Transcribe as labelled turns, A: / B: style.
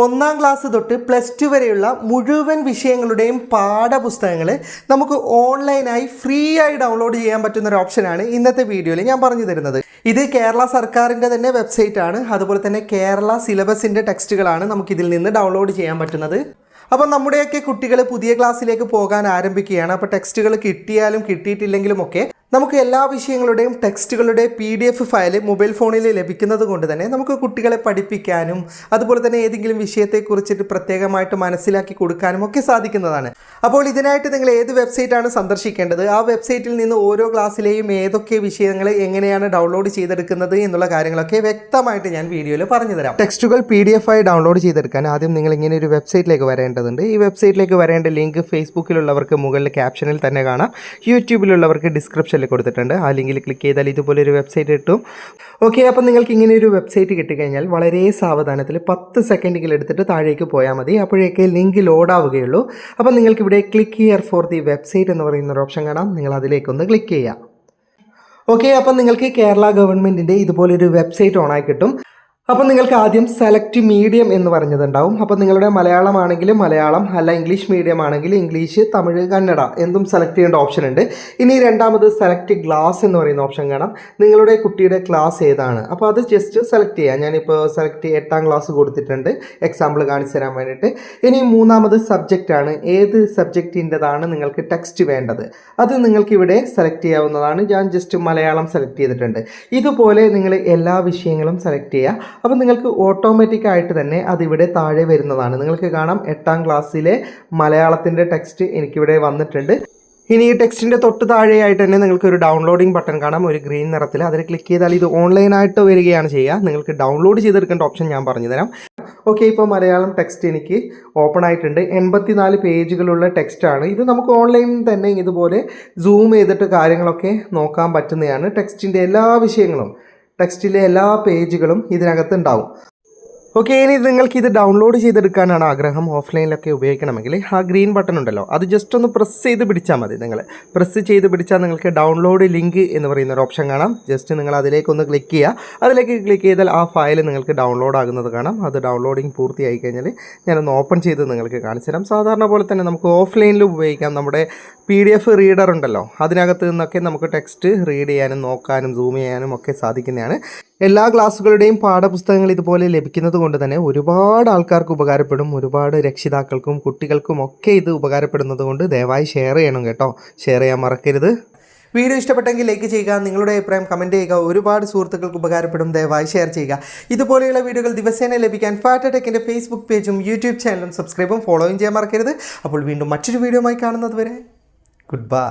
A: ഒന്നാം ക്ലാസ് തൊട്ട് +2 വരെയുള്ള മുഴുവൻ വിഷയങ്ങളുടെയും പാഠപുസ്തകങ്ങൾ നമുക്ക് ഓൺലൈനായി ഫ്രീ ആയി ഡൗൺലോഡ് ചെയ്യാൻ പറ്റുന്ന ഒരു ഓപ്ഷനാണ് ഇന്നത്തെ വീഡിയോയിൽ ഞാൻ പറഞ്ഞു തരുന്നത്. ഇത് കേരള സർക്കാരിൻ്റെ തന്നെ വെബ്സൈറ്റ് ആണ്. അതുപോലെ തന്നെ കേരള സിലബസിൻ്റെ ടെക്സ്റ്റുകളാണ് നമുക്കിതിൽ നിന്ന് ഡൗൺലോഡ് ചെയ്യാൻ പറ്റുന്നത്. അപ്പോൾ നമ്മുടെയൊക്കെ കുട്ടികൾ പുതിയ ക്ലാസ്സിലേക്ക് പോകാൻ ആരംഭിക്കുകയാണ്. അപ്പോൾ ടെക്സ്റ്റുകൾ കിട്ടിയാലും കിട്ടിയിട്ടില്ലെങ്കിലും ഒക്കെ നമുക്ക് എല്ലാ വിഷയങ്ങളുടെയും ടെക്സ്റ്റുകളുടെ PDF ഫയൽ മൊബൈൽ ഫോണിൽ ലഭിക്കുന്നത് കൊണ്ട് തന്നെ നമുക്ക് കുട്ടികളെ പഠിപ്പിക്കാനും അതുപോലെ തന്നെ ഏതെങ്കിലും വിഷയത്തെക്കുറിച്ചിട്ട് പ്രത്യേകമായിട്ട് മനസ്സിലാക്കി കൊടുക്കാനും ഒക്കെ സാധിക്കുന്നതാണ്. അപ്പോൾ ഇതിനായിട്ട് നിങ്ങൾ ഏത് വെബ്സൈറ്റാണ് സന്ദർശിക്കേണ്ടത്, ആ വെബ്സൈറ്റിൽ നിന്ന് ഓരോ ക്ലാസ്സിലെയും ഏതൊക്കെ വിഷയങ്ങൾ എങ്ങനെയാണ് ഡൗൺലോഡ് ചെയ്തെടുക്കുന്നത് എന്നുള്ള കാര്യങ്ങളൊക്കെ വ്യക്തമായിട്ട് ഞാൻ വീഡിയോയിൽ പറഞ്ഞു തരാം. ടെക്സ്റ്റുകൾ PDF ആയി ഡൗൺലോഡ് ചെയ്തെടുക്കാൻ ആദ്യം നിങ്ങൾ ഇങ്ങനെ ഒരു വെബ്സൈറ്റിലേക്ക് വരേണ്ടതുണ്ട്. ഈ വെബ്സൈറ്റിലേക്ക് വരേണ്ട ലിങ്ക് ഫേസ്ബുക്കിലുള്ളവർക്ക് മുകളിൽ ക്യാപ്ഷനിൽ തന്നെ കാണാം, യൂട്യൂബിലുള്ളവർക്ക് ഡിസ്ക്രിപ്ഷനിൽ കൊടുത്തിട്ടുണ്ട്. ആ ലിങ്കിൽ ക്ലിക്ക് ചെയ്താൽ ഇതുപോലൊരു വെബ്സൈറ്റ് കിട്ടും. ഓക്കെ, അപ്പം നിങ്ങൾക്ക് ഇങ്ങനെ ഒരു വെബ്സൈറ്റ് കിട്ടിക്കഴിഞ്ഞാൽ വളരെ സാവധാനത്തിൽ 10 സെക്കൻഡുകൾ എടുത്തിട്ട് താഴേക്ക് പോയാൽ മതി. അപ്പോഴേക്ക് ലിങ്ക് ലോഡാവുകയുള്ളൂ. അപ്പം നിങ്ങൾക്കിവിടെ click here for the website എന്ന് പറയുന്ന ഒരു ഓപ്ഷൻ കാണാം. നിങ്ങൾ അതിലേക്കൊന്ന് ക്ലിക്ക് ചെയ്യാം. ഓക്കെ, അപ്പം നിങ്ങൾക്ക് കേരള ഗവൺമെൻറ്റിൻ്റെ ഇതുപോലൊരു വെബ്സൈറ്റ് ഓണായി കിട്ടും. അപ്പോൾ നിങ്ങൾക്ക് ആദ്യം സെലക്ട് മീഡിയം എന്ന് പറഞ്ഞതുണ്ടാവും. അപ്പോൾ നിങ്ങളുടെ മലയാളം ആണെങ്കിൽ മലയാളം, അല്ല ഇംഗ്ലീഷ് മീഡിയം ആണെങ്കിൽ ഇംഗ്ലീഷ്, തമിഴ്, കന്നഡ എന്തും സെലക്ട് ചെയ്യേണ്ട ഓപ്ഷൻ ഉണ്ട്. ഇനി രണ്ടാമത് സെലക്ട് ക്ലാസ് എന്ന് പറയുന്ന ഓപ്ഷൻ കാണാം. നിങ്ങളുടെ കുട്ടിയുടെ ക്ലാസ് ഏതാണ്, അപ്പോൾ അത് ജസ്റ്റ് സെലക്ട് ചെയ്യാം. ഞാനിപ്പോൾ സെലക്ട് 8ാം ക്ലാസ് കൊടുത്തിട്ടുണ്ട്, എക്സാമ്പിൾ കാണിച്ചു തരാൻ വേണ്ടിയിട്ട്. ഇനി മൂന്നാമത് സബ്ജക്റ്റ് ആണ്. ഏത് സബ്ജക്റ്റിൻ്റെതാണ് നിങ്ങൾക്ക് ടെക്സ്റ്റ് വേണ്ടത് അത് നിങ്ങൾക്കിവിടെ സെലക്ട് ചെയ്യാവുന്നതാണ്. ഞാൻ ജസ്റ്റ് മലയാളം സെലക്ട് ചെയ്തിട്ടുണ്ട്. ഇതുപോലെ നിങ്ങൾ എല്ലാ വിഷയങ്ങളും സെലക്ട് ചെയ്യുക. അപ്പോൾ നിങ്ങൾക്ക് ഓട്ടോമാറ്റിക്കായിട്ട് തന്നെ അതിവിടെ താഴെ വരുന്നതാണ്. നിങ്ങൾക്ക് കാണാം 8ാം ക്ലാസ്സിലെ മലയാളത്തിൻ്റെ ടെക്സ്റ്റ് എനിക്കിവിടെ വന്നിട്ടുണ്ട്. ഇനി ഈ ടെക്സ്റ്റിൻ്റെ തൊട്ട് താഴെയായിട്ട് തന്നെ നിങ്ങൾക്ക് ഒരു ഡൗൺലോഡിംഗ് ബട്ടൺ കാണാം, ഒരു ഗ്രീൻ നിറത്തിൽ. അതിൽ ക്ലിക്ക് ചെയ്താൽ ഇത് ഓൺലൈനായിട്ട് വരികയാണ് ചെയ്യുക. നിങ്ങൾക്ക് ഡൗൺലോഡ് ചെയ്തെടുക്കേണ്ട ഓപ്ഷൻ ഞാൻ പറഞ്ഞു തരാം. ഓക്കെ, ഇപ്പോൾ മലയാളം ടെക്സ്റ്റ് എനിക്ക് ഓപ്പൺ ആയിട്ടുണ്ട്. 84 പേജുകളുള്ള ടെക്സ്റ്റാണ് ഇത്. നമുക്ക് ഓൺലൈനിൽ തന്നെ ഇതുപോലെ സൂം ചെയ്തിട്ട് കാര്യങ്ങളൊക്കെ നോക്കാൻ പറ്റുന്നതാണ്. ടെക്സ്റ്റിൻ്റെ എല്ലാ വിഷയങ്ങളും, ടെക്സ്റ്റിലെ എല്ലാ പേജുകളും ഇതിനകത്ത് ഉണ്ടാവും. ഓക്കെ, ഇനി നിങ്ങൾക്ക് ഇത് ഡൗൺലോഡ് ചെയ്തെടുക്കാനാണ് ആഗ്രഹം, ഓഫ്ലൈനിലൊക്കെ ഉപയോഗിക്കണമെങ്കിൽ ആ ഗ്രീൻ ബട്ടൺ ഉണ്ടല്ലോ, അത് ജസ്റ്റ് ഒന്ന് പ്രസ് ചെയ്ത് പിടിച്ചാൽ മതി. നിങ്ങൾ പ്രസ് ചെയ്ത് പിടിച്ചാൽ നിങ്ങൾക്ക് ഡൗൺലോഡ് ലിങ്ക് എന്ന് പറയുന്ന ഒരു ഓപ്ഷൻ കാണാം. ജസ്റ്റ് നിങ്ങൾ അതിലേക്കൊന്ന് ക്ലിക്ക് ചെയ്യുക. അതിലേക്ക് ക്ലിക്ക് ചെയ്താൽ ആ ഫയൽ നിങ്ങൾക്ക് ഡൗൺലോഡ് ആകുന്നത് കാണാം. അത് ഡൗൺലോഡിങ് പൂർത്തിയായി കഴിഞ്ഞാൽ ഞാനൊന്ന് ഓപ്പൺ ചെയ്ത് നിങ്ങൾക്ക് കാണിച്ചു തരാം. സാധാരണ പോലെ തന്നെ നമുക്ക് ഓഫ്ലൈനിൽ ഉപയോഗിക്കാം. നമ്മുടെ PDF റീഡർ ഉണ്ടല്ലോ, അതിനകത്ത് നിന്നൊക്കെ നമുക്ക് ടെക്സ്റ്റ് റീഡ് ചെയ്യാനും നോക്കാനും സൂം ചെയ്യാനും ഒക്കെ സാധിക്കുന്നതാണ്. എല്ലാ ക്ലാസ്സുകളുടെയും പാഠപുസ്തകങ്ങൾ ഇതുപോലെ ലഭിക്കുന്നത് കൊണ്ട് തന്നെ ഒരുപാട് ആൾക്കാർക്ക് ഉപകാരപ്പെടും. ഒരുപാട് രക്ഷിതാക്കൾക്കും കുട്ടികൾക്കും ഒക്കെ ഇത് ഉപകാരപ്പെടുന്നത് കൊണ്ട് ദയവായി ഷെയർ ചെയ്യണം കേട്ടോ. ഷെയർ ചെയ്യാൻ മറക്കരുത്. വീഡിയോ ഇഷ്ടപ്പെട്ടെങ്കിൽ ലൈക്ക് ചെയ്യുക, നിങ്ങളുടെ അഭിപ്രായം കമൻറ്റ് ചെയ്യുക. ഒരുപാട് സുഹൃത്തുക്കൾക്ക് ഉപകാരപ്പെടും, ദയവായി ഷെയർ ചെയ്യുക. ഇതുപോലെയുള്ള വീഡിയോകൾ ദിവസേന ലഭിക്കാൻ ഫാറ്റ ടെക്കിൻ്റെ ഫേസ്ബുക്ക് പേജും യൂട്യൂബ് ചാനലും സബ്സ്ക്രൈബും ഫോളോയും ചെയ്യാൻ മറക്കരുത്. അപ്പോൾ വീണ്ടും മറ്റൊരു വീഡിയോയുമായി കാണുന്നത് വരെ ഗുഡ് ബൈ.